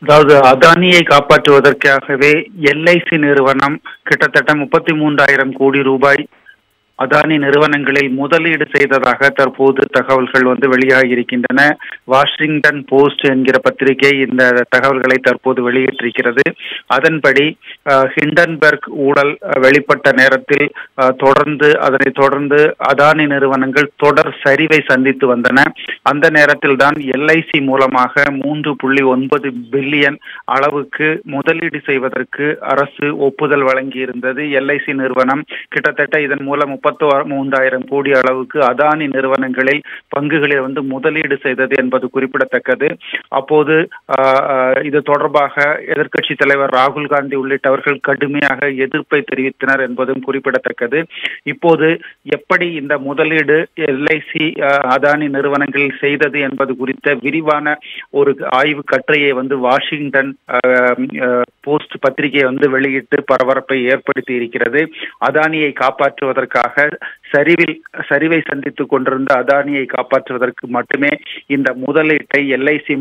அதாவது அதானியை காப்பாற்றுவதற்காகவே எல்ஐசி நிறுவனம் கிட்டத்தட்ட 33,000 கோடி ரூபாய் அதானி நிறுவனங்களில் முதலீடு செய்ததாக தற்போது தகவல்கள் வெளியாகி இருக்கின்றன. வாஷிங்டன் போஸ்ட் என்கிற பத்திரிகை இந்த தகவல்களை தற்போது வெளியிட்டிருக்கிறது. அதன்படி ஹிண்டன்பர்க் ஊழல் வெளிப்பட்ட நேரத்தில் அதனை தொடர்ந்து அதானி நிறுவனங்கள் தொடர் சரிவை சந்தித்து வந்தன. அந்த நேரத்தில் தான் எல்ஐசி மூலமாக 3.9 பில்லியன் அளவுக்கு முதலீடு செய்வதற்கு அரசு ஒப்புதல் வழங்கியிருந்தது. எல்ஐசி நிறுவனம் கிட்டத்தட்ட இதன் மூலம் 33,000 கோடி அளவுக்கு அதானி நிறுவனங்களில் பங்குகளில் முதலீடு செய்தது என்பது குறிப்பிடத்தக்கது. அப்போது இது தொடர்பாக எதிர்க்கட்சி தலைவர் ராகுல் காந்தி உள்ளிட்டவர்கள் கடுமையாக எதிர்ப்பை தெரிவித்தனர் என்பதும் குறிப்பிடத்தக்கது. இப்போது எப்படி இந்த முதலீடு எல்ஐசி அதானி நிறுவனங்களில் செய்தது என்பது குறித்த விரிவான ஒரு ஆய்வு கட்டுரையை வாஷிங்டன் போஸ்ட் பத்திரிகை வெளியிட்டு பரபரப்பை ஏற்படுத்தி இருக்கிறது. அதானியை காப்பாற்றுவதற்காக சரிவை சந்தித்துக் கொண்டிருந்த அதானியை காப்பாற்றுவதற்கு மட்டுமே இந்த முதலீட்டை எல்ஐசி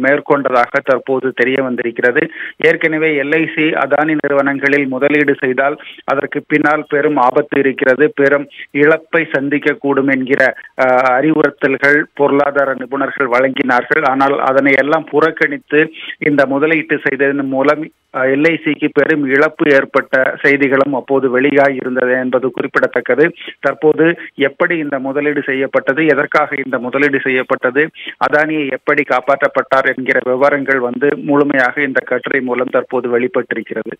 மேற்கொண்டதாக தற்போது தெரிய வந்திருக்கிறது. ஏற்கனவே எல்ஐசி அதானி நிறுவனங்களில் முதலீடு செய்தால் அதற்கு பின்னால் பெரும் ஆபத்து இருக்கிறது, பெரும் இழப்பை சந்திக்க கூடும் என்கிற அறிவுறுத்தல்கள் பொருளாதார நிபுணர்கள் வழங்கினார்கள். ஆனால் அதனை எல்லாம் புறக்கணித்து இந்த முதலீட்டு செய்ததன் மூலம் எல்ஐசிக்கு பெரும் இழப்பு ஏற்பட்ட செய்திகளும் அப்போது வெளியாகி இருந்தது என்பது குறிப்பிடத்தக்கது. தற்போது எப்படி இந்த முதலீடு செய்யப்பட்டது, எதற்காக இந்த முதலீடு செய்யப்பட்டது, அதானியை எப்படி காப்பாற்றப்பட்டார் என்கிற விவரங்கள் முழுமையாக இந்த கட்டுரை மூலம் தற்போது வெளிப்பட்டிருக்கிறது.